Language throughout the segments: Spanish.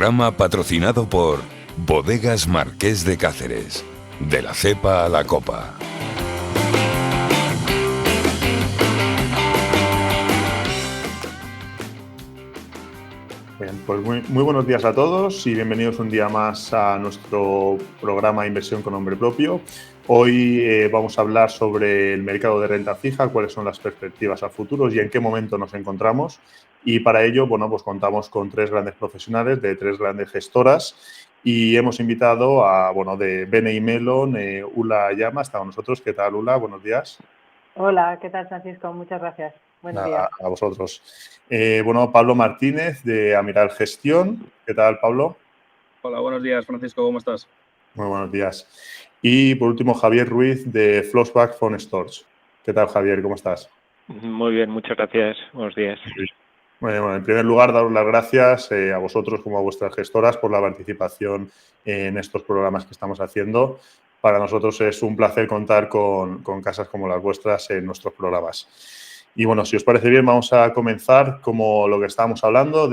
programa patrocinado por Bodegas Marqués de Cáceres, de la cepa a la copa. Bien, pues muy buenos días a todos y bienvenidos un día más a nuestro programa Inversión con Nombre Propio. Hoy vamos a hablar sobre el mercado de renta fija, cuáles son las perspectivas a futuros y en qué momento nos encontramos. Y para ello, bueno, pues contamos con tres grandes profesionales de tres grandes gestoras y hemos invitado a, bueno, de BNI Mellon, Ula Llama, está con nosotros. ¿Qué tal, Ula? Buenos días. Hola, ¿qué tal, Francisco? Muchas gracias. Buenos días. A vosotros. Bueno, Pablo Martínez de Amiral Gestión. ¿Qué tal, Pablo? Hola, buenos días, Francisco. ¿Cómo estás? Muy buenos días. Y por último, Javier Ruiz de Flossback Phone Stores. ¿Qué tal, Javier? ¿Cómo estás? Muy bien, muchas gracias. Buenos días. Bueno, en primer lugar, daros las gracias a vosotros como a vuestras gestoras por la participación en estos programas que estamos haciendo. Para nosotros es un placer contar con casas como las vuestras en nuestros programas. Y bueno, si os parece bien, vamos a comenzar como lo que estábamos hablando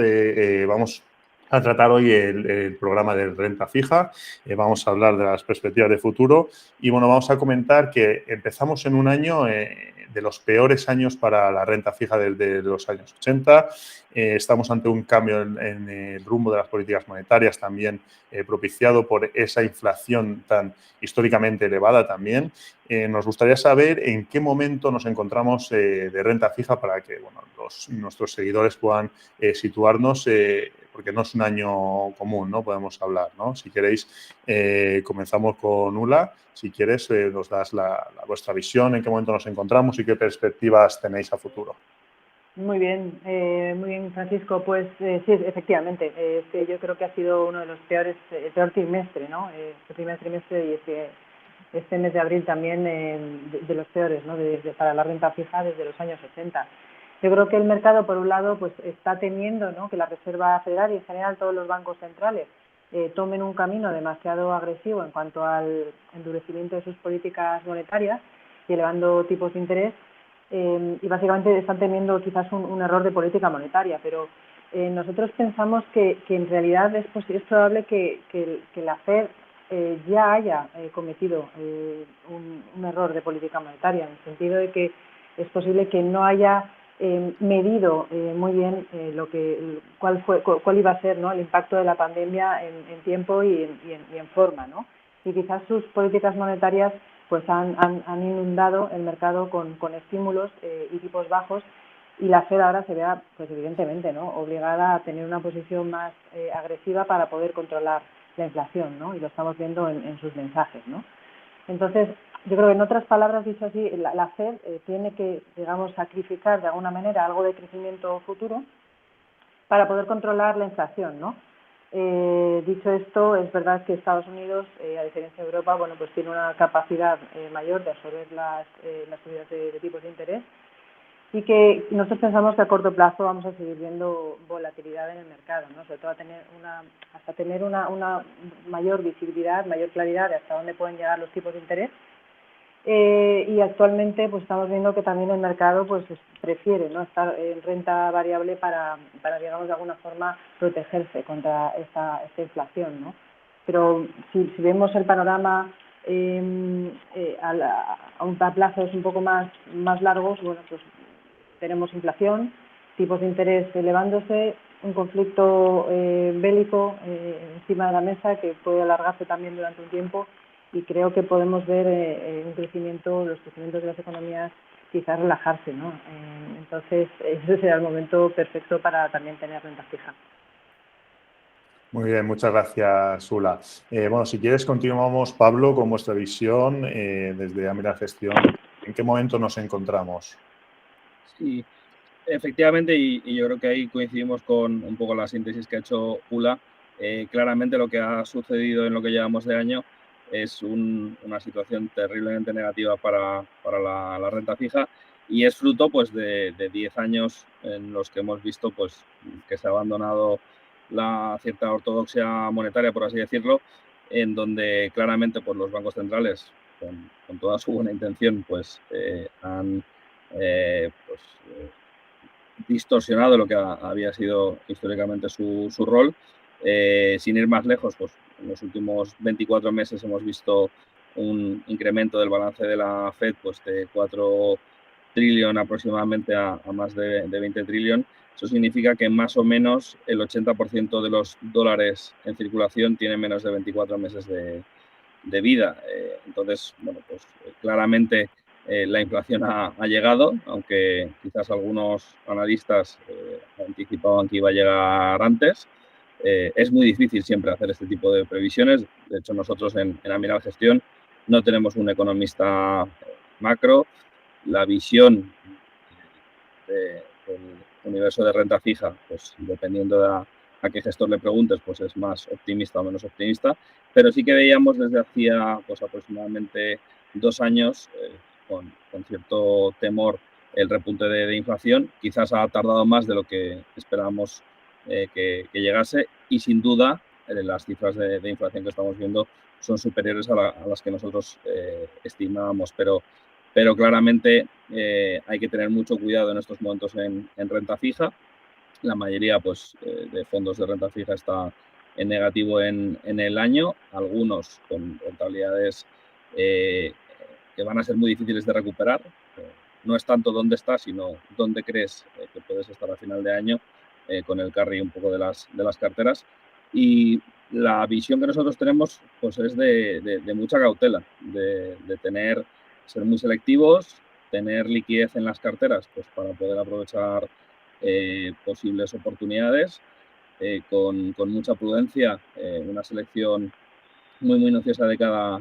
vamos a tratar hoy el programa de renta fija. Vamos a hablar de las perspectivas de futuro y bueno, vamos a comentar que empezamos en un año de los peores años para la renta fija desde los años 80. Estamos ante un cambio en el rumbo de las políticas monetarias, también propiciado por esa inflación tan históricamente elevada también. Nos gustaría saber en qué momento nos encontramos de renta fija para que bueno, nuestros seguidores puedan situarnos, porque no es un año común, ¿no? Podemos hablar, ¿no? Si queréis, comenzamos con Ula. Si quieres, nos das vuestra visión, en qué momento nos encontramos y qué perspectivas tenéis a futuro. Muy bien, Francisco. Pues sí, efectivamente. Yo creo que ha sido uno de los peores, el peor trimestre, ¿no? Este primer trimestre y este mes de abril también de los peores, ¿no? Para la renta fija desde los años 80. Yo creo que el mercado, por un lado, pues está temiendo, ¿no?, que la Reserva Federal y en general todos los bancos centrales tomen un camino demasiado agresivo en cuanto al endurecimiento de sus políticas monetarias y elevando tipos de interés. Y básicamente están temiendo quizás un error de política monetaria, pero nosotros pensamos que en realidad es probable que la FED ya haya cometido un error de política monetaria, en el sentido de que es posible que no haya medido muy bien cuál iba a ser, ¿no?, el impacto de la pandemia en tiempo y en forma, ¿no? Y quizás sus políticas monetarias pues han inundado el mercado con estímulos y tipos bajos, y la Fed ahora se vea, pues evidentemente, ¿no?, obligada a tener una posición más agresiva para poder controlar la inflación, ¿no? Y lo estamos viendo en sus mensajes, ¿no? Entonces, yo creo que en otras palabras, dicho así, la Fed tiene que, digamos, sacrificar de alguna manera algo de crecimiento futuro para poder controlar la inflación, ¿no? Dicho esto, es verdad que Estados Unidos, a diferencia de Europa, bueno, pues tiene una capacidad mayor de absorber las subidas de tipos de interés, y que nosotros pensamos que a corto plazo vamos a seguir viendo volatilidad en el mercado, ¿no? Sobre todo hasta tener una mayor visibilidad, mayor claridad de hasta dónde pueden llegar los tipos de interés. Y actualmente pues estamos viendo que también el mercado pues prefiere, ¿no?, estar en renta variable para digamos de alguna forma protegerse contra esta inflación, ¿no? Pero si vemos el panorama a plazos un poco más largos, bueno, pues tenemos inflación, tipos de interés elevándose, un conflicto bélico encima de la mesa que puede alargarse también durante un tiempo, y creo que podemos ver los crecimientos de las economías quizás relajarse, ¿no? Entonces, ese será el momento perfecto para también tener renta fija. Muy bien, muchas gracias, Ula. Bueno, si quieres, continuamos, Pablo, con vuestra visión desde Amiral Gestión. ¿En qué momento nos encontramos? Sí, efectivamente, y yo creo que ahí coincidimos con un poco la síntesis que ha hecho Ula. Claramente lo que ha sucedido en lo que llevamos de año es una situación terriblemente negativa para la renta fija, y es fruto pues de 10 años en los que hemos visto pues que se ha abandonado la cierta ortodoxia monetaria, por así decirlo, en donde claramente pues, los bancos centrales, con toda su buena intención, pues han distorsionado lo que había sido históricamente su rol, Sin ir más lejos, pues en los últimos 24 meses hemos visto un incremento del balance de la Fed pues de 4 trillón aproximadamente a más de 20 trillón. Eso significa que más o menos el 80% de los dólares en circulación tiene menos de 24 meses de vida. Entonces, bueno, pues claramente la inflación ha llegado, aunque quizás algunos analistas anticipaban que iba a llegar antes. Es muy difícil siempre hacer este tipo de previsiones. De hecho, nosotros en Amiral Gestión no tenemos un economista macro. La visión del universo de renta fija, pues dependiendo de a qué gestor le preguntes, pues es más optimista o menos optimista, pero sí que veíamos desde hacía pues aproximadamente 2 años con cierto temor el repunte de inflación. Quizás ha tardado más de lo que esperábamos que llegase, y sin duda las cifras de inflación que estamos viendo son superiores a las que nosotros estimábamos, pero claramente hay que tener mucho cuidado en estos momentos en renta fija. La mayoría pues, de fondos de renta fija está en negativo en el año, algunos con rentabilidades que van a ser muy difíciles de recuperar. No es tanto dónde estás, sino dónde crees que puedes estar a final de año, con el carry un poco de las carteras. Y la visión que nosotros tenemos pues, es de mucha cautela, de ser muy selectivos, tener liquidez en las carteras pues, para poder aprovechar posibles oportunidades, con mucha prudencia, una selección muy minuciosa de cada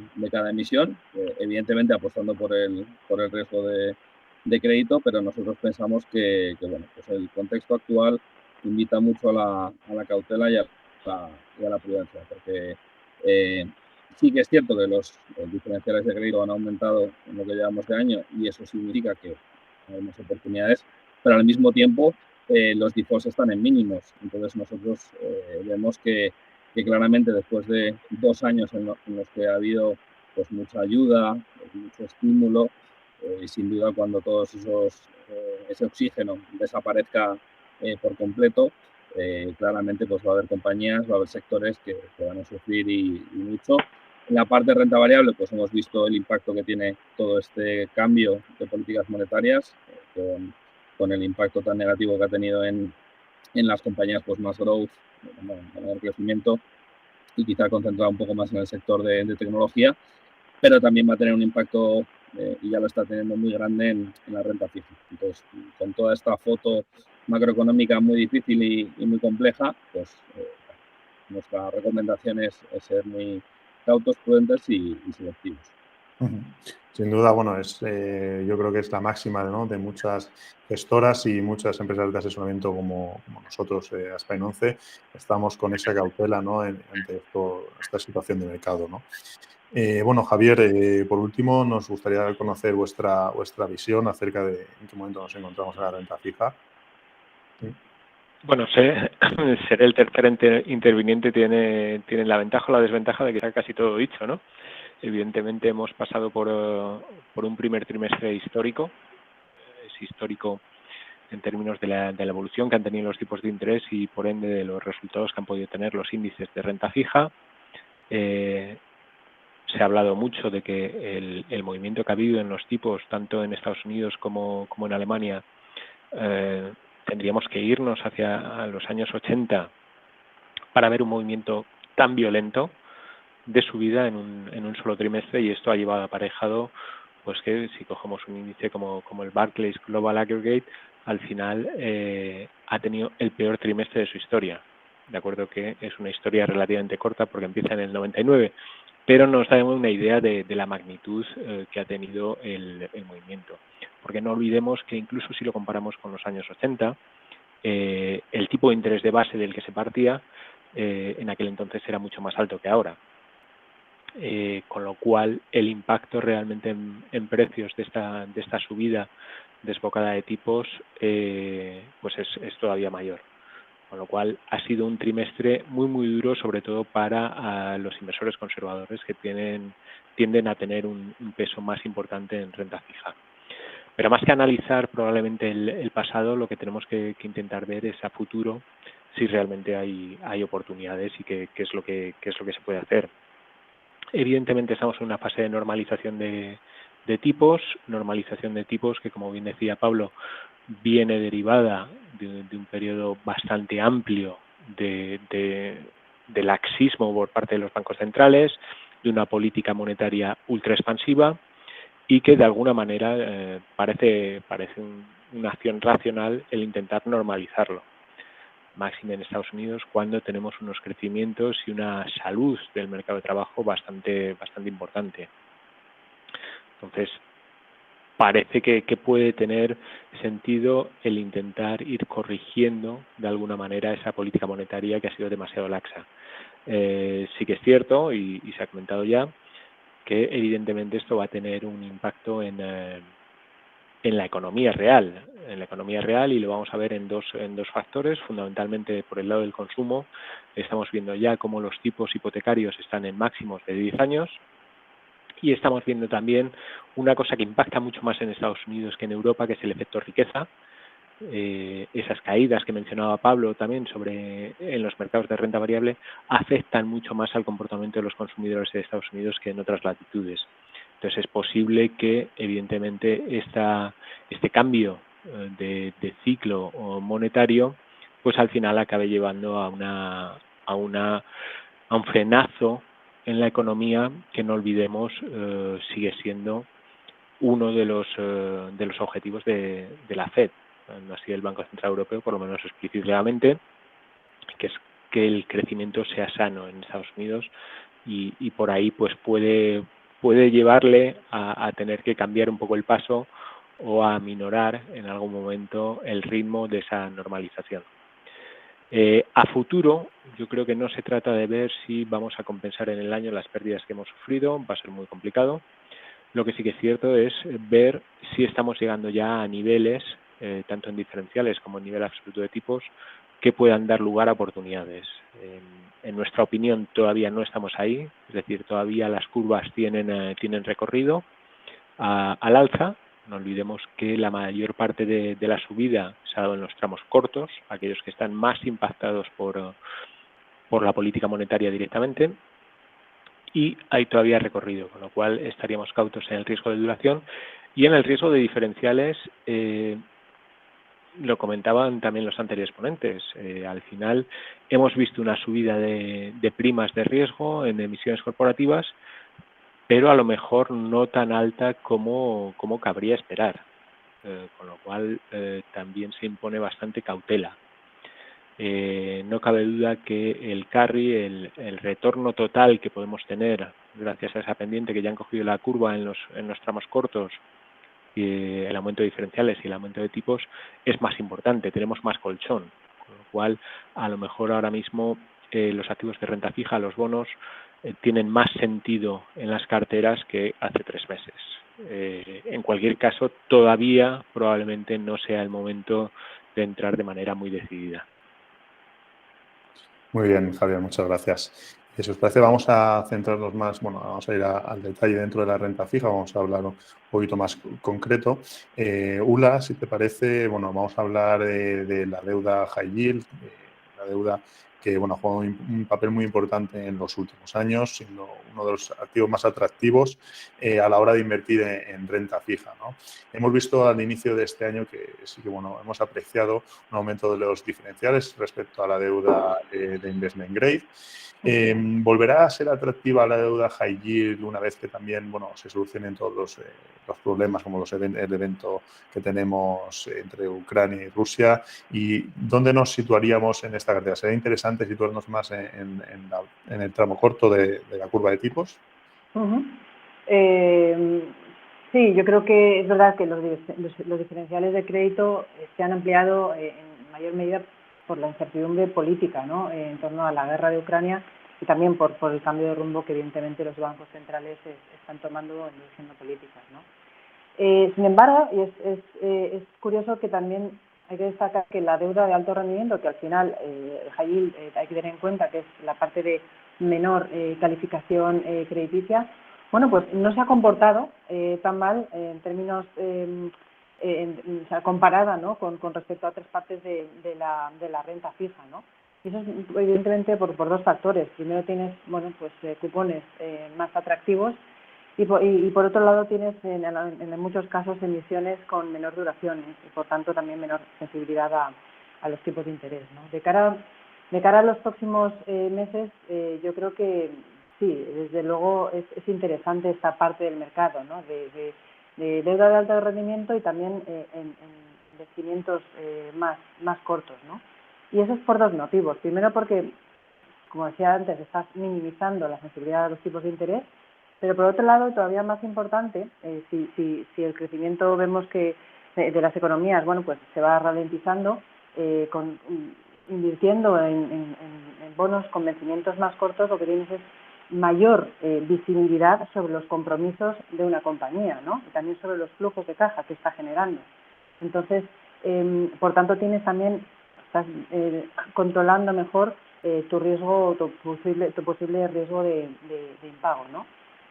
emisión, evidentemente apostando por el riesgo de crédito, pero nosotros pensamos que bueno, pues el contexto actual invita mucho a la cautela y a la prudencia, porque sí que es cierto que los diferenciales de crédito han aumentado en lo que llevamos de año, y eso significa que hay más oportunidades, pero al mismo tiempo los defaults están en mínimos. Entonces nosotros vemos que claramente después de 2 años en los que ha habido pues mucha ayuda, mucho estímulo, sin duda cuando todos ese oxígeno desaparezca por completo, claramente pues va a haber compañías, va a haber sectores que van a sufrir y mucho. En la parte de renta variable pues hemos visto el impacto que tiene todo este cambio de políticas monetarias, con el impacto tan negativo que ha tenido en las compañías pues más growth, mayor crecimiento, y quizá concentrado un poco más en el sector de tecnología, pero también va a tener un impacto, y ya lo está teniendo muy grande en la renta fija. Entonces, con toda esta foto macroeconómica muy difícil y muy compleja, pues nuestra recomendación es ser muy cautos, prudentes y selectivos. Sin duda, bueno, yo creo que es la máxima, ¿no?, de muchas gestoras y muchas empresas de asesoramiento como nosotros, Aspen 11, estamos con esa cautela, ¿no?, ante esta situación de mercado, ¿no? Bueno, Javier, por último, nos gustaría conocer vuestra visión acerca de en qué momento nos encontramos en la renta fija. Bueno, ser el tercer interviniente tiene la ventaja o la desventaja de que está casi todo dicho, ¿no? Evidentemente hemos pasado por un primer trimestre histórico. Es histórico en términos de la evolución que han tenido los tipos de interés y por ende de los resultados que han podido tener los índices de renta fija. Se ha hablado mucho de que el movimiento que ha habido en los tipos, tanto en Estados Unidos como en Alemania, tendríamos que irnos hacia los años 80 para ver un movimiento tan violento de subida en un solo trimestre, y esto ha llevado aparejado pues que si cogemos un índice como el Barclays Global Aggregate, al final ha tenido el peor trimestre de su historia. De acuerdo que es una historia relativamente corta porque empieza en el 99, pero nos da una idea de la magnitud que ha tenido el movimiento. Porque no olvidemos que incluso si lo comparamos con los años 80, el tipo de interés de base del que se partía en aquel entonces era mucho más alto que ahora. Con lo cual el impacto realmente en precios de esta subida desbocada de tipos pues es todavía mayor. Con lo cual ha sido un trimestre muy duro, sobre todo para los inversores conservadores que tienden a tener un peso más importante en renta fija. Pero más que analizar probablemente el pasado, lo que tenemos que intentar ver es a futuro si realmente hay oportunidades y qué es lo que se puede hacer. Evidentemente estamos en una fase de normalización de tipos que, como bien decía Pablo, viene derivada de un periodo bastante amplio de laxismo por parte de los bancos centrales, de una política monetaria ultra expansiva y que de alguna manera parece una acción racional el intentar normalizarlo, máxime en Estados Unidos, cuando tenemos unos crecimientos y una salud del mercado de trabajo bastante importante. Entonces, parece que puede tener sentido el intentar ir corrigiendo de alguna manera esa política monetaria que ha sido demasiado laxa. Sí que es cierto, y se ha comentado ya, que evidentemente esto va a tener un impacto en la economía real. En la economía real, y lo vamos a ver en dos factores, fundamentalmente por el lado del consumo. Estamos viendo ya cómo los tipos hipotecarios están en máximos de 10 años, y estamos viendo también una cosa que impacta mucho más en Estados Unidos que en Europa, que es el efecto riqueza. Esas caídas que mencionaba Pablo también en los mercados de renta variable afectan mucho más al comportamiento de los consumidores de Estados Unidos que en otras latitudes. Entonces es posible que evidentemente este cambio de ciclo monetario pues al final acabe llevando a un frenazo en la economía que, no olvidemos, sigue siendo uno de los objetivos de la FED, no así el Banco Central Europeo, por lo menos explícitamente, que es que el crecimiento sea sano en Estados Unidos y por ahí pues puede llevarle a tener que cambiar un poco el paso o a aminorar en algún momento el ritmo de esa normalización. A futuro, yo creo que no se trata de ver si vamos a compensar en el año las pérdidas que hemos sufrido, va a ser muy complicado. Lo que sí que es cierto es ver si estamos llegando ya a niveles, tanto en diferenciales como en nivel absoluto de tipos, que puedan dar lugar a oportunidades. En nuestra opinión todavía no estamos ahí, es decir, todavía las curvas tienen recorrido al alza. No olvidemos que la mayor parte de la subida se ha dado en los tramos cortos, aquellos que están más impactados por la política monetaria directamente, y hay todavía recorrido, con lo cual estaríamos cautos en el riesgo de duración y en el riesgo de diferenciales. Lo comentaban también los anteriores ponentes. Al final hemos visto una subida de primas de riesgo en emisiones corporativas, pero a lo mejor no tan alta como cabría esperar, con lo cual también se impone bastante cautela. No cabe duda que el carry, el retorno total que podemos tener gracias a esa pendiente que ya han cogido la curva en los tramos cortos, el aumento de diferenciales y el aumento de tipos es más importante, tenemos más colchón, con lo cual a lo mejor ahora mismo los activos de renta fija, los bonos, tienen más sentido en las carteras que hace 3 meses. En cualquier caso, todavía probablemente no sea el momento de entrar de manera muy decidida. Muy bien, Javier, muchas gracias. Si os parece, vamos a centrarnos más, vamos a ir al detalle dentro de la renta fija, vamos a hablar un poquito más concreto. Ula, si te parece, vamos a hablar de la deuda high yield, la deuda que ha jugado un papel muy importante en los últimos años, siendo uno de los activos más atractivos a la hora de invertir en renta fija, ¿no? Hemos visto al inicio de este año que sí que hemos apreciado un aumento de los diferenciales respecto a la deuda de investment grade. ¿Volverá a ser atractiva la deuda high yield una vez que también se solucionen todos los problemas, como el evento que tenemos entre Ucrania y Rusia? ¿Y dónde nos situaríamos en esta cartera? ¿Sería interesante situarnos más en el tramo corto de la curva de tipos? Sí, yo creo que es verdad que los diferenciales de crédito se han ampliado en mayor medida por la incertidumbre política, ¿no? En torno a la guerra de Ucrania y también por el cambio de rumbo que evidentemente los bancos centrales están tomando en dirigiendo políticas, ¿no? Sin embargo, y es curioso que también hay que destacar que la deuda de alto rendimiento, que al final el high yield hay que tener en cuenta que es la parte de menor calificación crediticia, pues no se ha comportado tan mal en términos comparada, ¿no? con respecto a otras partes de la renta fija, ¿no? Y eso es evidentemente por dos factores. Primero tienes, bueno, pues cupones más atractivos y por otro lado tienes en muchos casos emisiones con menor duración y por tanto también menor sensibilidad a los tipos de interés, ¿no? De cara a los próximos meses, yo creo que sí, desde luego es interesante esta parte del mercado, ¿no? De deuda de alto rendimiento y también en vencimientos más cortos, ¿no? Y eso es por dos motivos. Primero porque, como decía antes, estás minimizando la sensibilidad a los tipos de interés, pero por otro lado, todavía más importante, si el crecimiento vemos que de las economías, bueno, pues se va ralentizando, invirtiendo en bonos con vencimientos más cortos, lo que tienes es mayor visibilidad sobre los compromisos de una compañía, ¿no? Y también sobre los flujos de caja que está generando. Entonces, por tanto, estás controlando mejor tu riesgo, tu posible riesgo de impago, ¿no?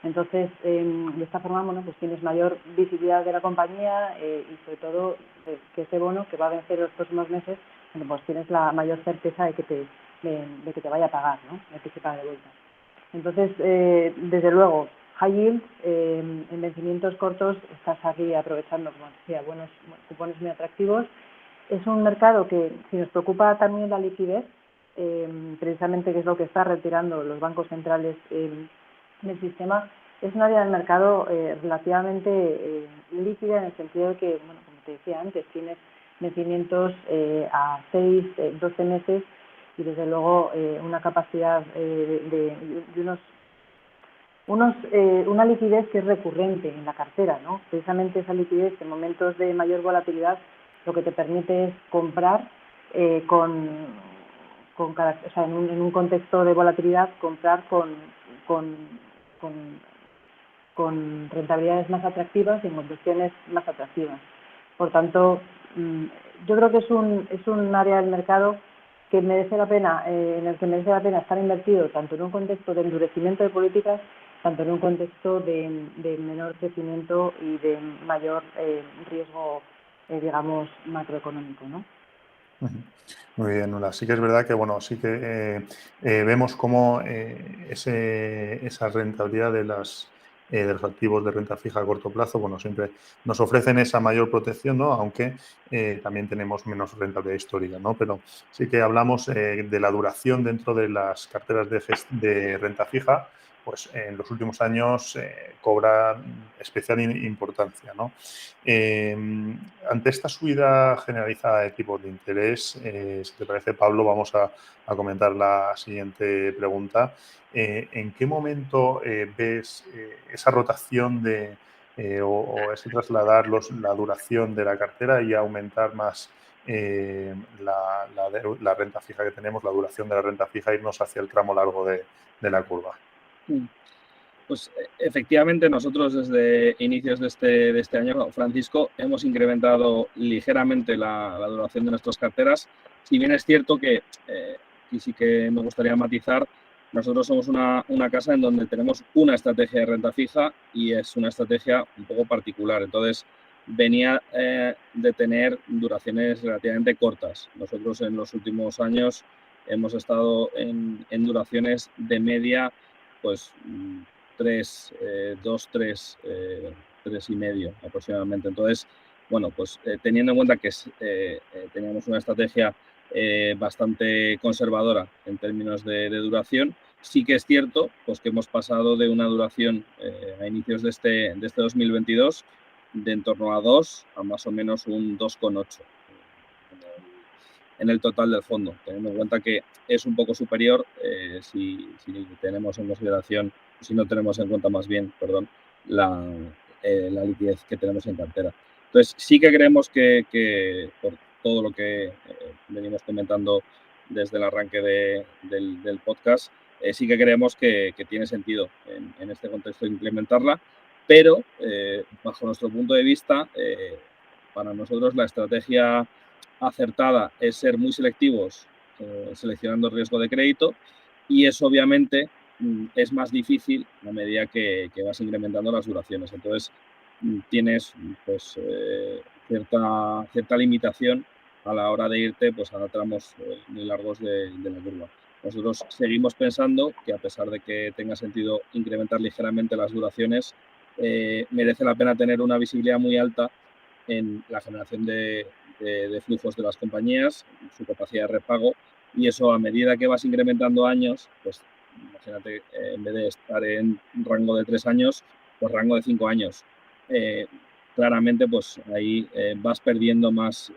Entonces, de esta forma, bueno, pues tienes mayor visibilidad de la compañía y sobre todo que ese bono que va a vencer en los próximos meses, bueno, pues tienes la mayor certeza de que te vaya a pagar, ¿no? De que se pague de vuelta. Entonces, desde luego, high yield, en vencimientos cortos, estás aquí aprovechando, como decía, buenos cupones muy atractivos. Es un mercado que, si nos preocupa también la liquidez, precisamente que es lo que está retirando los bancos centrales del sistema, es un área del mercado relativamente líquida en el sentido de que, bueno, como te decía antes, tienes vencimientos a 6, 12 meses y desde luego una capacidad de una liquidez que es recurrente en la cartera, ¿no? Precisamente esa liquidez en momentos de mayor volatilidad lo que te permite es comprar en un contexto de volatilidad, comprar con rentabilidades más atractivas y en condiciones más atractivas. Por tanto, yo creo que es un área del mercado que merece la pena, en el que merece la pena estar invertido tanto en un contexto de endurecimiento de políticas, tanto en un contexto de menor crecimiento y de mayor riesgo, digamos, macroeconómico, ¿no? Muy bien, Nula. Sí que es verdad que, bueno, sí que vemos cómo esa rentabilidad de los activos de renta fija a corto plazo, bueno, siempre nos ofrecen esa mayor protección, ¿no? Aunque también tenemos menos rentabilidad histórica, ¿no? Pero sí que hablamos de la duración dentro de las carteras de renta fija, pues en los últimos años cobra especial importancia, ¿no? Ante esta subida generalizada de tipos de interés, si te parece, Pablo, vamos a comentar la siguiente pregunta. ¿En qué momento ves esa rotación o ese trasladar la duración de la cartera y aumentar más la renta fija que tenemos, la duración de la renta fija, irnos hacia el tramo largo de la curva? Pues efectivamente nosotros desde inicios de este año, Francisco, hemos incrementado ligeramente la duración de nuestras carteras. Si bien es cierto que, y sí que me gustaría matizar, nosotros somos una casa en donde tenemos una estrategia de renta fija y es una estrategia un poco particular. Entonces, venía de tener duraciones relativamente cortas. Nosotros en los últimos años hemos estado en duraciones de media, pues 3 y medio aproximadamente. Entonces, bueno, pues teniendo en cuenta que teníamos una estrategia bastante conservadora en términos de duración, sí que es cierto pues que hemos pasado de una duración a inicios de este 2022 de en torno a 2 a más o menos un 2,8 en el total del fondo, teniendo en cuenta que es un poco superior si tenemos en consideración, si no tenemos en cuenta más bien, perdón, la liquidez que tenemos en cartera. Entonces, sí que creemos que por todo lo que venimos comentando desde el arranque del podcast, sí que creemos que tiene sentido en este contexto implementarla, pero bajo nuestro punto de vista, para nosotros la estrategia acertada es ser muy selectivos seleccionando el riesgo de crédito y eso obviamente es más difícil a medida que vas incrementando las duraciones. Entonces tienes pues cierta limitación a la hora de irte pues a tramos muy largos de la curva. Nosotros seguimos pensando que, a pesar de que tenga sentido incrementar ligeramente las duraciones, merece la pena tener una visibilidad muy alta en la generación de flujos de las compañías, su capacidad de repago, y eso, a medida que vas incrementando años, pues imagínate, en vez de estar en un rango de 3 años, pues rango de 5 años. Claramente, pues ahí vas perdiendo más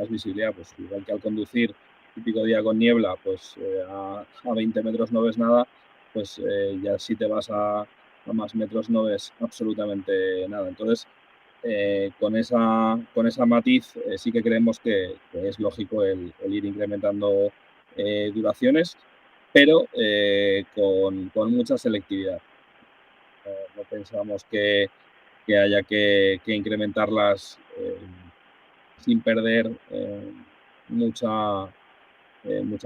visibilidad, pues igual que al conducir, típico día con niebla, pues a 20 metros no ves nada, pues ya si te vas a más metros no ves absolutamente nada. Entonces, con esa matiz, sí que creemos que es lógico el ir incrementando duraciones, pero con mucha selectividad. No pensamos que haya que incrementarlas sin perder mucha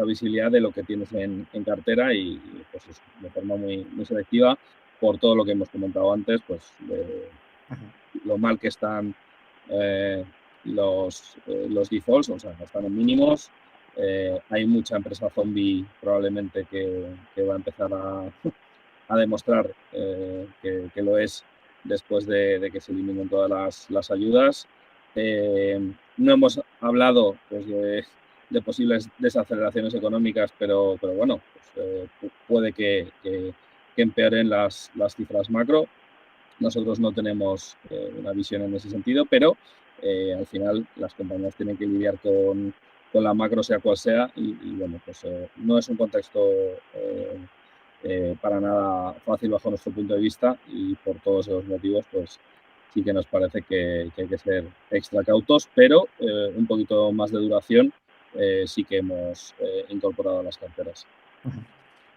visibilidad de lo que tienes en cartera, y pues eso, de forma muy selectiva, por todo lo que hemos comentado antes, pues lo mal que están los defaults, o sea, están en mínimos. Hay mucha empresa zombie probablemente que va a empezar a demostrar que lo es después de que se eliminen todas las ayudas. No hemos hablado pues, de posibles desaceleraciones económicas, pero bueno, pues, puede que empeoren las cifras macro. Nosotros no tenemos una visión en ese sentido, pero al final las compañías tienen que lidiar con la macro, sea cual sea, y bueno, pues no es un contexto para nada fácil bajo nuestro punto de vista, y por todos esos motivos, pues sí que nos parece que hay que ser extra cautos, pero un poquito más de duración sí que hemos incorporado a las carteras.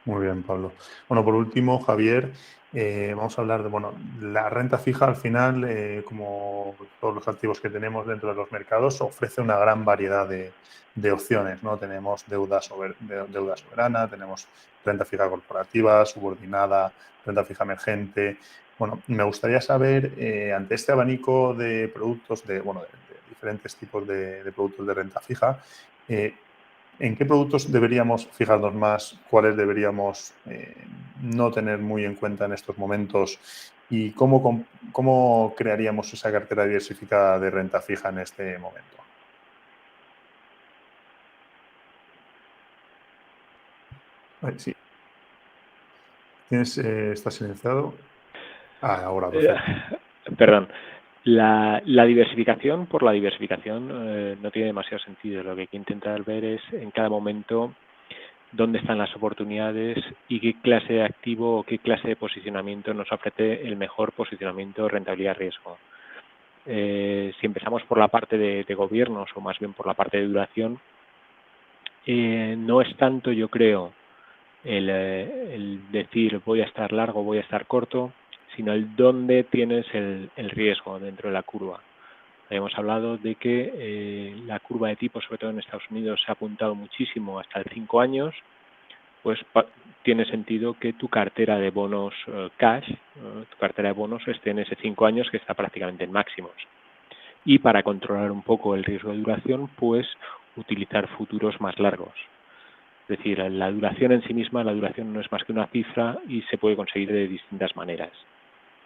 Muy bien, Pablo. Bueno, por último, Javier, vamos a hablar de, bueno, la renta fija. Al final, como todos los activos que tenemos dentro de los mercados, ofrece una gran variedad de opciones, ¿no? Tenemos deuda soberana, tenemos renta fija corporativa, subordinada, renta fija emergente. Bueno, me gustaría saber, ante este abanico de productos, de diferentes tipos de productos de renta fija, ¿en qué productos deberíamos fijarnos más? ¿Cuáles deberíamos no tener muy en cuenta en estos momentos? ¿Y cómo crearíamos esa cartera diversificada de renta fija en este momento? Sí. ¿Estás silenciado? Ahora, perfecto. Perdón. La diversificación por la diversificación no tiene demasiado sentido. Lo que hay que intentar ver es, en cada momento, dónde están las oportunidades y qué clase de activo o qué clase de posicionamiento nos ofrece el mejor posicionamiento rentabilidad-riesgo. Si empezamos por la parte de gobiernos, o más bien por la parte de duración, no es tanto, yo creo, el decir voy a estar largo, voy a estar corto, sino el dónde tienes el riesgo dentro de la curva. Hemos hablado de que la curva de tipos, sobre todo en Estados Unidos, se ha apuntado muchísimo hasta el 5 años, pues tiene sentido que tu cartera de bonos cash, tu cartera de bonos esté en ese 5 años que está prácticamente en máximos. Y para controlar un poco el riesgo de duración, pues utilizar futuros más largos. Es decir, la duración en sí misma, la duración no es más que una cifra y se puede conseguir de distintas maneras.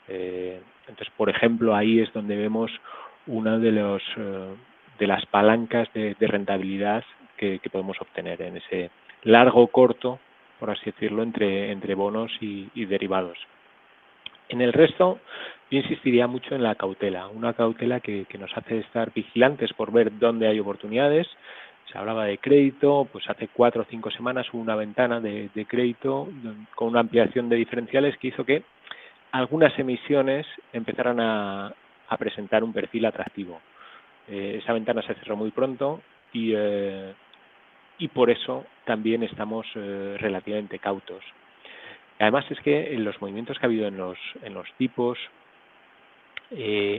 Entonces, por ejemplo, ahí es donde vemos una de las palancas de rentabilidad que podemos obtener en ese largo corto, por así decirlo, entre bonos y derivados. En el resto, yo insistiría mucho en la cautela, una cautela que nos hace estar vigilantes por ver dónde hay oportunidades. Se hablaba de crédito, pues hace 4 o 5 semanas hubo una ventana de crédito con una ampliación de diferenciales que hizo que algunas emisiones empezaran a presentar un perfil atractivo. Esa ventana se cerró muy pronto y por eso también estamos relativamente cautos. Además, es que los movimientos que ha habido en los tipos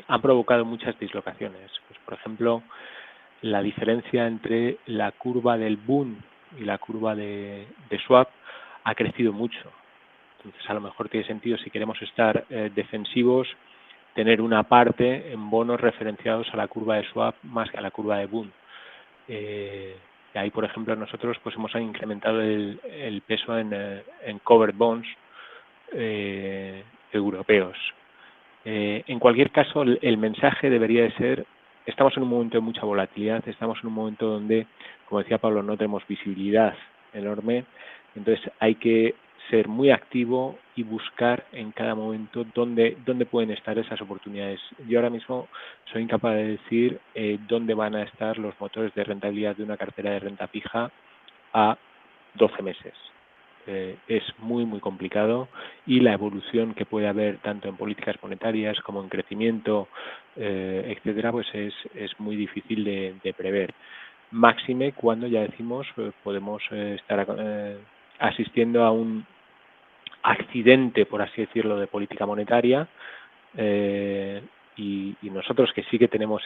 han provocado muchas dislocaciones. Pues, por ejemplo, la diferencia entre la curva del Bund y la curva de swap ha crecido mucho. Entonces, a lo mejor tiene sentido, si queremos estar defensivos, tener una parte en bonos referenciados a la curva de swap más que a la curva de Bund. Y ahí, por ejemplo, nosotros pues hemos incrementado el peso en covered bonds europeos. En cualquier caso, el mensaje debería de ser: estamos en un momento de mucha volatilidad, estamos en un momento donde, como decía Pablo, no tenemos visibilidad enorme, entonces hay que ser muy activo y buscar en cada momento dónde pueden estar esas oportunidades. Yo ahora mismo soy incapaz de decir dónde van a estar los motores de rentabilidad de una cartera de renta fija a 12 meses. Es muy, muy complicado, y la evolución que puede haber tanto en políticas monetarias como en crecimiento, etcétera, pues es muy difícil de prever. Máxime cuando ya decimos podemos estar asistiendo a un accidente, por así decirlo, de política monetaria, y nosotros, que sí que tenemos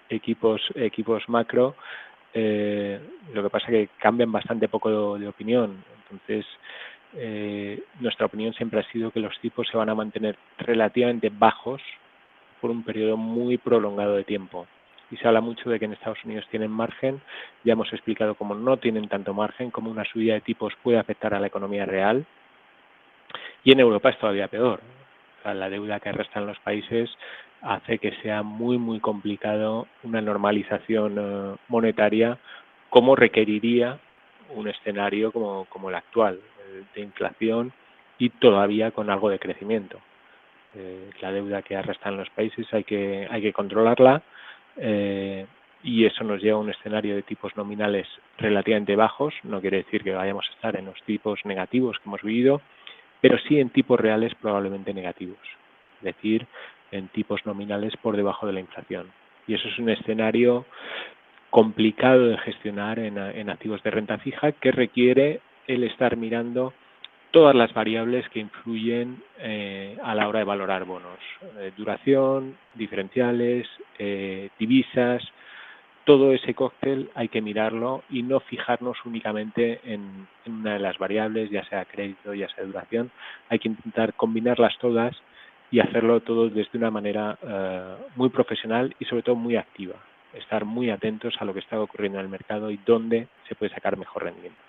equipos macro, lo que pasa es que cambian bastante poco de opinión. Entonces, nuestra opinión siempre ha sido que los tipos se van a mantener relativamente bajos por un periodo muy prolongado de tiempo. Y se habla mucho de que en Estados Unidos tienen margen. Ya hemos explicado cómo no tienen tanto margen, cómo una subida de tipos puede afectar a la economía real. Y en Europa es todavía peor. O sea, la deuda que arrastran los países hace que sea muy, muy complicado una normalización monetaria, como requeriría un escenario como el actual, de inflación y todavía con algo de crecimiento. La deuda que arrastran los países hay que controlarla, y eso nos lleva a un escenario de tipos nominales relativamente bajos. No quiere decir que vayamos a estar en los tipos negativos que hemos vivido, pero sí en tipos reales probablemente negativos, es decir, en tipos nominales por debajo de la inflación. Y eso es un escenario complicado de gestionar en activos de renta fija, que requiere el estar mirando todas las variables que influyen a la hora de valorar bonos. Duración, diferenciales, divisas. Todo ese cóctel hay que mirarlo y no fijarnos únicamente en una de las variables, ya sea crédito, ya sea duración. Hay que intentar combinarlas todas y hacerlo todo desde una manera muy profesional y sobre todo muy activa. Estar muy atentos a lo que está ocurriendo en el mercado y dónde se puede sacar mejor rendimiento.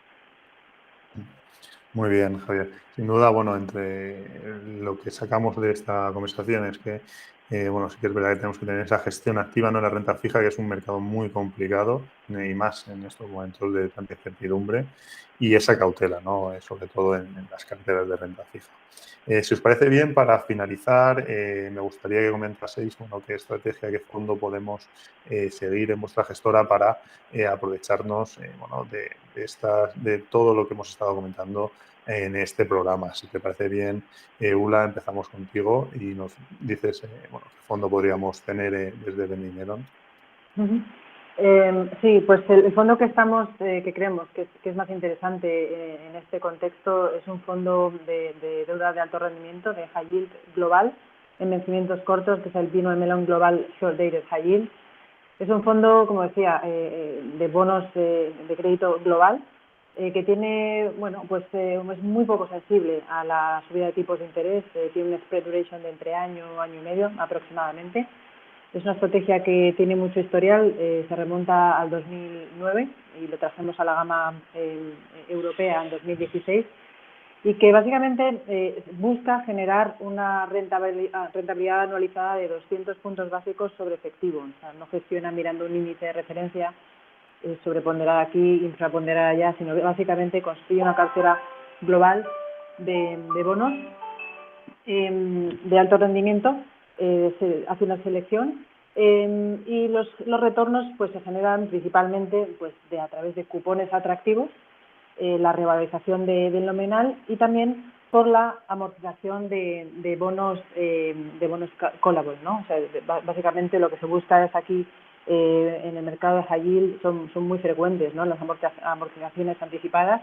Muy bien, Javier. Sin duda, bueno, entre lo que sacamos de esta conversación es que, bueno, sí que es verdad que tenemos que tener esa gestión activa, no en la renta fija, que es un mercado muy complicado, y más en estos momentos de tanta incertidumbre, y esa cautela, ¿no? Sobre todo en las carteras de renta fija. Si os parece bien, para finalizar, me gustaría que comentaseis, bueno, qué estrategia, qué fondo podemos seguir en vuestra gestora para aprovecharnos, bueno, de todo lo que hemos estado comentando en este programa. Si te parece bien, Ula, empezamos contigo y nos dices, bueno, qué fondo podríamos tener desde Bendimeron. Sí, pues el fondo que que creemos que es más interesante en este contexto es un fondo de deuda de alto rendimiento, de high yield global, en vencimientos cortos, que es el BNY Mellon Global Short Dated High Yield. Es un fondo, como decía, de bonos de crédito global, que tiene, bueno, pues es muy poco sensible a la subida de tipos de interés. Tiene un spread duration de entre año y medio aproximadamente. Es una estrategia que tiene mucho historial, se remonta al 2009 y lo trajimos a la gama europea en 2016, y que básicamente busca generar una rentabilidad anualizada de 200 puntos básicos sobre efectivo. O sea, no gestiona mirando un índice de referencia sobreponderada aquí, infraponderada allá, sino que básicamente construye una cartera global de bonos de alto rendimiento. Se hace una selección y los retornos pues se generan principalmente pues a través de cupones atractivos, la revalorización del nominal y también por la amortización de bonos callable, ¿no? O sea, básicamente lo que se busca es aquí en el mercado de high yield son muy frecuentes, ¿no? Las amortizaciones anticipadas.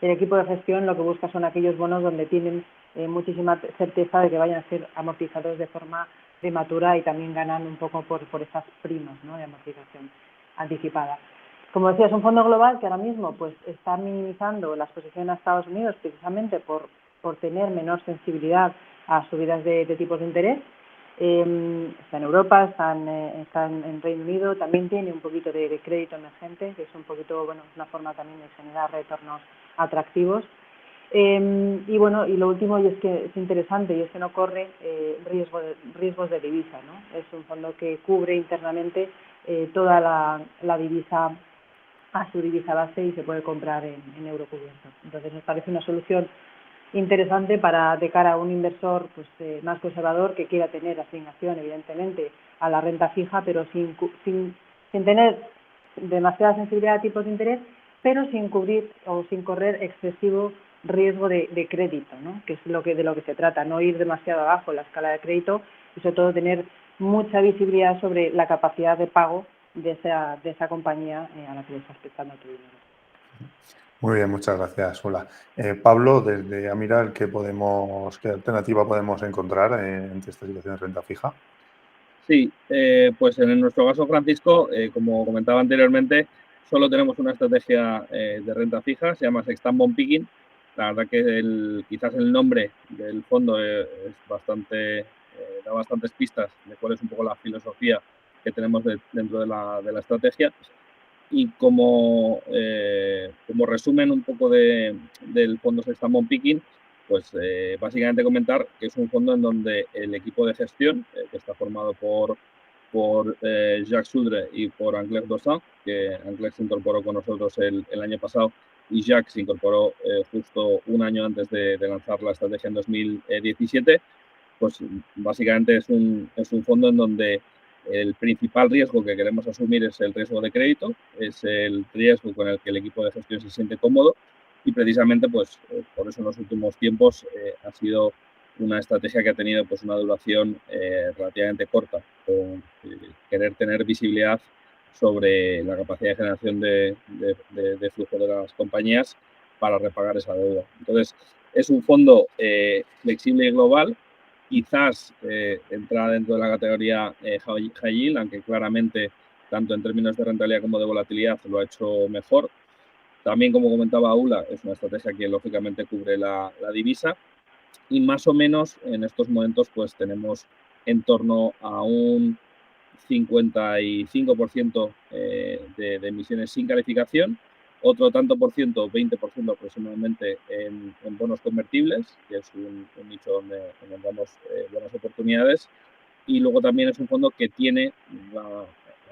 El equipo de gestión lo que busca son aquellos bonos donde tienen muchísima certeza de que vayan a ser amortizados de forma prematura y también ganan un poco por esas primas, ¿no?, de amortización anticipada. Como decía, es un fondo global que ahora mismo pues está minimizando la exposición a Estados Unidos precisamente por tener menor sensibilidad a subidas de tipos de interés, Está en Europa, está en Reino Unido, también tiene un poquito de crédito emergente, que es un poquito, bueno, una forma también de generar retornos atractivos. Y bueno, y lo último, y es que es interesante, y es que no corre riesgos de divisa, ¿no? Es un fondo que cubre internamente toda la divisa a su divisa base y se puede comprar en euro cubierto. Entonces nos parece una solución interesante de cara a un inversor pues más conservador que quiera tener asignación evidentemente a la renta fija, pero sin tener demasiada sensibilidad a tipos de interés, pero sin cubrir o sin correr excesivo riesgo de crédito, ¿no? Que es de lo que se trata, no ir demasiado abajo en la escala de crédito y sobre todo tener mucha visibilidad sobre la capacidad de pago de esa compañía a la que le estás prestando tu dinero. Muy bien, muchas gracias, Ula. Pablo, desde Amiral, ¿qué alternativa podemos encontrar ante esta situación de renta fija? Sí, pues en nuestro caso, Francisco, como comentaba anteriormente, solo tenemos una estrategia de renta fija, se llama Sextant Bond Picking. La verdad que quizás el nombre del fondo es da bastantes pistas de cuál es un poco la filosofía que tenemos dentro de la estrategia. Y como resumen un poco del fondo Sextant Bond Picking, pues básicamente comentar que es un fondo en donde el equipo de gestión, que está formado por Jacques Sudre y por Anglès Dossin, que Anglès se incorporó con nosotros el año pasado y Jacques se incorporó justo un año antes de lanzar la estrategia en 2017, pues básicamente es un fondo en donde el principal riesgo que queremos asumir es el riesgo de crédito, es el riesgo con el que el equipo de gestión se siente cómodo y precisamente pues por eso en los últimos tiempos ha sido una estrategia que ha tenido pues una duración relativamente corta, con querer tener visibilidad sobre la capacidad de generación de flujo de las compañías para repagar esa deuda. Entonces, es un fondo flexible y global, quizás entra dentro de la categoría high yield, aunque claramente tanto en términos de rentabilidad como de volatilidad lo ha hecho mejor. También, como comentaba Ula, es una estrategia que lógicamente cubre la divisa y más o menos en estos momentos pues tenemos en torno a un 55% de emisiones sin calificación, otro tanto por ciento, 20% aproximadamente en bonos convertibles, que es un nicho donde damos buenas oportunidades, y luego también es un fondo que tiene la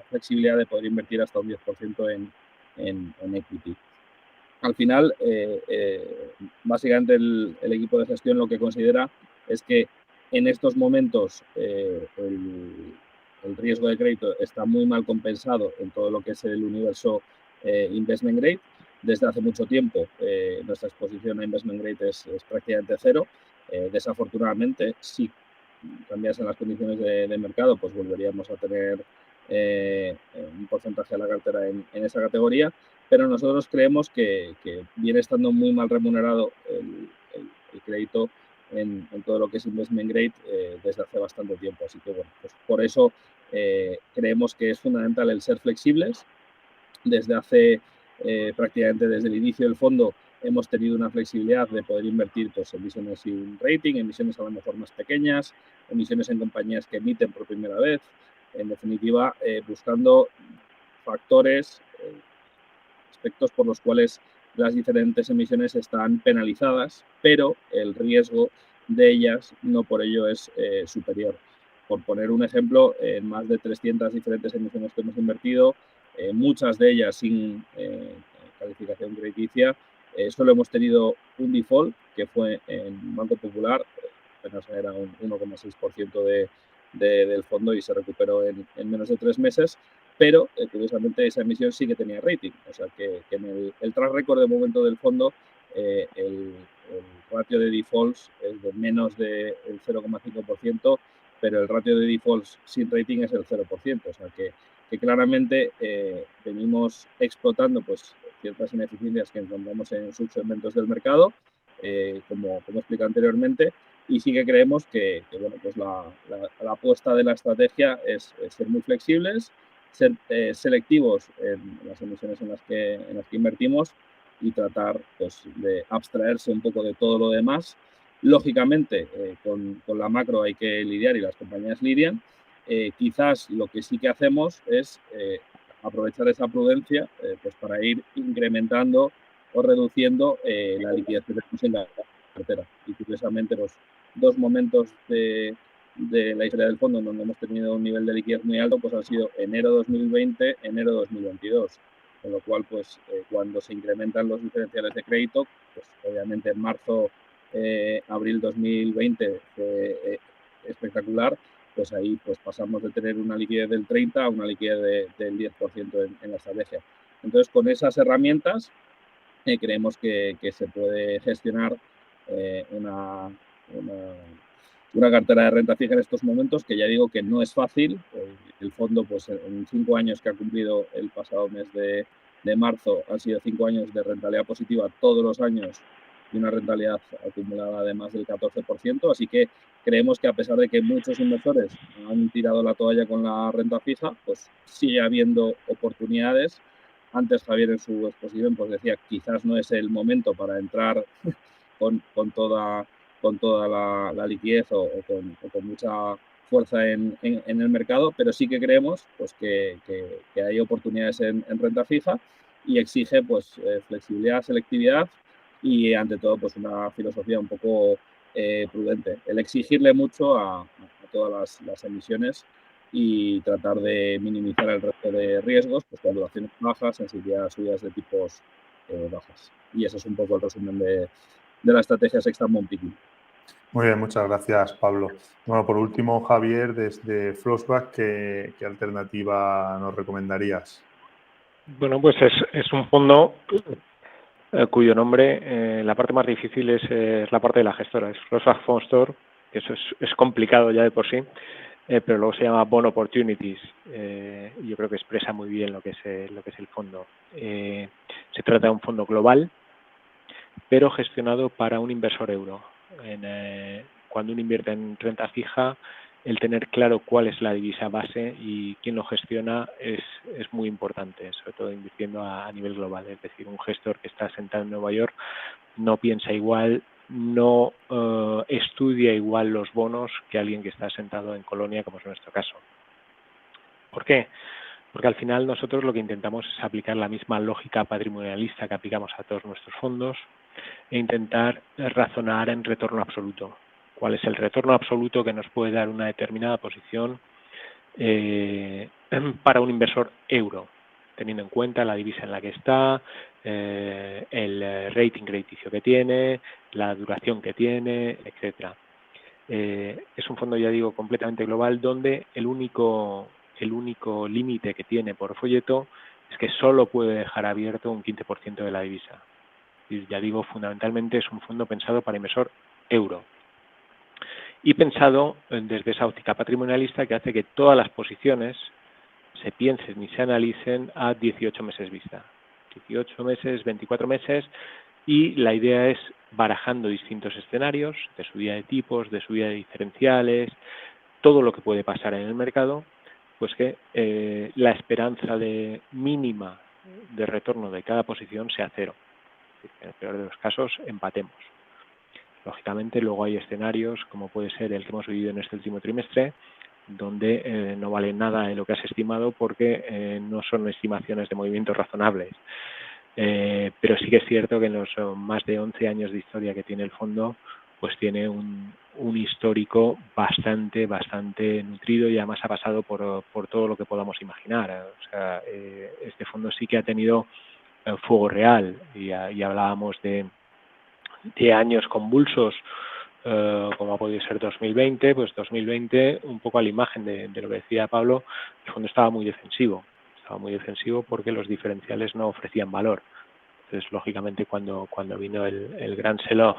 flexibilidad de poder invertir hasta un 10% en equity. Al final, básicamente el equipo de gestión lo que considera es que en estos momentos el riesgo de crédito está muy mal compensado en todo lo que es el universo investment grade. Desde hace mucho tiempo nuestra exposición a investment grade es prácticamente cero. Desafortunadamente, si cambiasen las condiciones de mercado, pues volveríamos a tener un porcentaje de la cartera en esa categoría, pero nosotros creemos que viene estando muy mal remunerado el crédito en todo lo que es investment grade desde hace bastante tiempo. Así que, bueno, pues por eso creemos que es fundamental el ser flexibles. Prácticamente desde el inicio del fondo hemos tenido una flexibilidad de poder invertir pues, en emisiones sin rating, emisiones a lo mejor más pequeñas, emisiones en compañías que emiten por primera vez, en definitiva buscando factores, aspectos por los cuales las diferentes emisiones están penalizadas, pero el riesgo de ellas no por ello es superior. Por poner un ejemplo, en más de 300 diferentes emisiones que hemos invertido, muchas de ellas sin calificación crediticia, solo hemos tenido un default, que fue en Banco Popular, apenas era un 1,6% del fondo y se recuperó en menos de 3 meses, pero curiosamente esa emisión sí que tenía rating, o sea que en el track record de momento del fondo el ratio de defaults es de menos del 0,5%, pero el ratio de defaults sin rating es el 0%, o sea que claramente venimos explotando pues ciertas ineficiencias que encontramos en subsegmentos del mercado, como expliqué anteriormente, y sí que creemos que bueno, pues la apuesta de la estrategia es ser muy flexibles, ser selectivos en las emisiones en las que invertimos y tratar pues, de abstraerse un poco de todo lo demás Lógicamente, con la macro hay que lidiar y las compañías lidian. Quizás lo que sí que hacemos es aprovechar esa prudencia pues para ir incrementando o reduciendo la liquidez que tenemos en la cartera. Y curiosamente, los dos momentos de la historia del fondo en donde hemos tenido un nivel de liquidez muy alto, pues han sido enero 2020, enero 2022. Con lo cual, pues cuando se incrementan los diferenciales de crédito, pues obviamente en marzo, abril 2020 fue espectacular, pues ahí pues pasamos de tener una liquidez del 30 a una liquidez del 10% en la estrategia. Entonces, con esas herramientas creemos que se puede gestionar una cartera de renta fija en estos momentos, que ya digo que no es fácil. El fondo, pues en 5 años que ha cumplido el pasado mes de marzo, han sido 5 años de rentabilidad positiva todos los años y una rentabilidad acumulada de más del 14%. Así que creemos que, a pesar de que muchos inversores han tirado la toalla con la renta fija, pues sigue habiendo oportunidades. Antes Javier, en su exposición, pues decía, quizás no es el momento para entrar con toda la liquidez o con mucha fuerza en el mercado, pero sí que creemos pues que hay oportunidades en renta fija, y exige pues flexibilidad, selectividad y, ante todo, pues una filosofía un poco prudente. El exigirle mucho a todas las emisiones y tratar de minimizar el resto de riesgos, pues con duraciones bajas, sensibilidad a subidas de tipos bajas. Y ese es un poco el resumen de la estrategia Sextant Bond Picking. Muy bien, muchas gracias, Pablo. Bueno, por último, Javier, desde Flossback, ¿qué alternativa nos recomendarías? Bueno, pues es un fondo cuyo nombre, la parte más difícil es la parte de la gestora, es Flossback Fund Store, que eso es complicado ya de por sí, pero luego se llama Bond Opportunities, y yo creo que expresa muy bien lo que es el fondo. Se trata de un fondo global, pero gestionado para un inversor euro. Cuando uno invierte en renta fija, el tener claro cuál es la divisa base y quién lo gestiona es muy importante, sobre todo invirtiendo a nivel global. Es decir, un gestor que está sentado en Nueva York no piensa igual, no estudia igual los bonos que alguien que está sentado en Colonia, como es nuestro caso. ¿Por qué? Porque al final nosotros lo que intentamos es aplicar la misma lógica patrimonialista que aplicamos a todos nuestros fondos e intentar razonar en retorno absoluto. ¿Cuál es el retorno absoluto que nos puede dar una determinada posición para un inversor euro, teniendo en cuenta la divisa en la que está, el rating crediticio que tiene, la duración que tiene, etcétera? Es un fondo, ya digo, completamente global, donde el único límite que tiene por folleto es que solo puede dejar abierto un 15% de la divisa. Y ya digo, fundamentalmente es un fondo pensado para inversor euro y pensado desde esa óptica patrimonialista que hace que todas las posiciones se piensen y se analicen a 18 meses vista. 18 meses, 24 meses, y la idea es, barajando distintos escenarios de subida de tipos, de subida de diferenciales, todo lo que puede pasar en el mercado, pues que la esperanza de mínima de retorno de cada posición sea cero. En el peor de los casos, empatemos. Lógicamente, luego hay escenarios, como puede ser el que hemos vivido en este último trimestre, donde no vale nada de lo que has estimado porque no son estimaciones de movimientos razonables. Pero sí que es cierto que en los más de 11 años de historia que tiene el fondo, pues tiene un histórico bastante nutrido, y además ha pasado por todo lo que podamos imaginar. O sea, este fondo sí que ha tenido fuego real, y hablábamos de años convulsos, como ha podido ser 2020, pues 2020, un poco a la imagen de lo que decía Pablo, el fondo estaba muy defensivo porque los diferenciales no ofrecían valor. Entonces, lógicamente, cuando vino el gran sell-off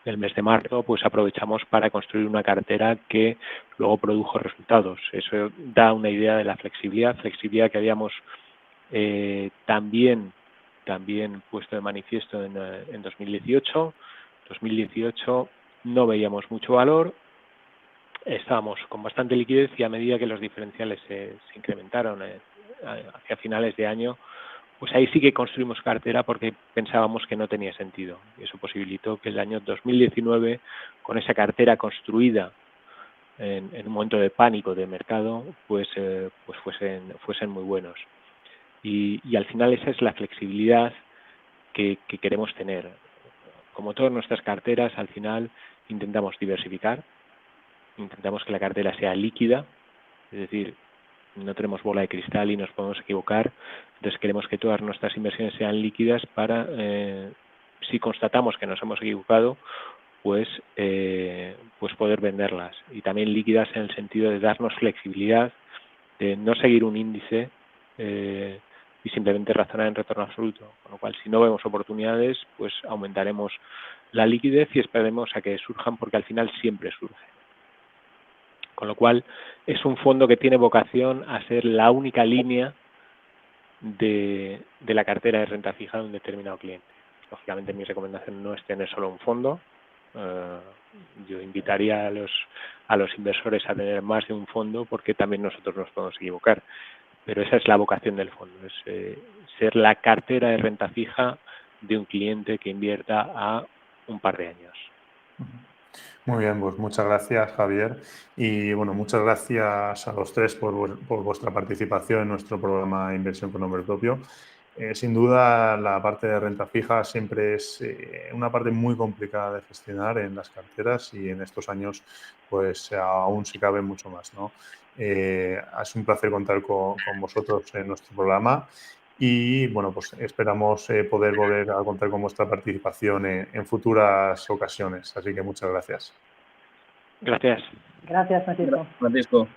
del mes de marzo, pues aprovechamos para construir una cartera que luego produjo resultados. Eso da una idea de la flexibilidad que habíamos también puesto de manifiesto en 2018. 2018 no veíamos mucho valor, estábamos con bastante liquidez, y a medida que los diferenciales se incrementaron hacia finales de año, pues ahí sí que construimos cartera porque pensábamos que no tenía sentido. Y eso posibilitó que el año 2019, con esa cartera construida en un momento de pánico de mercado, pues fuesen muy buenos. Y al final esa es la flexibilidad que queremos tener. Como todas nuestras carteras, al final intentamos diversificar, intentamos que la cartera sea líquida, es decir, no tenemos bola de cristal y nos podemos equivocar, entonces queremos que todas nuestras inversiones sean líquidas para, si constatamos que nos hemos equivocado, pues poder venderlas. Y también líquidas en el sentido de darnos flexibilidad, de no seguir un índice y simplemente razonar en retorno absoluto. Con lo cual, si no vemos oportunidades, pues aumentaremos la liquidez y esperemos a que surjan, porque al final siempre surgen. Con lo cual, es un fondo que tiene vocación a ser la única línea de la cartera de renta fija de un determinado cliente. Lógicamente, mi recomendación no es tener solo un fondo. Yo invitaría a los inversores a tener más de un fondo, porque también nosotros nos podemos equivocar. Pero esa es la vocación del fondo, es ser la cartera de renta fija de un cliente que invierta a un par de años. Muy bien, pues muchas gracias, Javier. Y bueno, muchas gracias a los tres por vuestra participación en nuestro programa Inversión con Nombre Propio. Sin duda, la parte de renta fija siempre es una parte muy complicada de gestionar en las carteras y en estos años, pues aún se cabe mucho más, ¿no? Es un placer contar con vosotros en nuestro programa. Y bueno, pues esperamos poder volver a contar con vuestra participación en futuras ocasiones. Así que muchas gracias. Gracias. Gracias, Francisco. Francisco.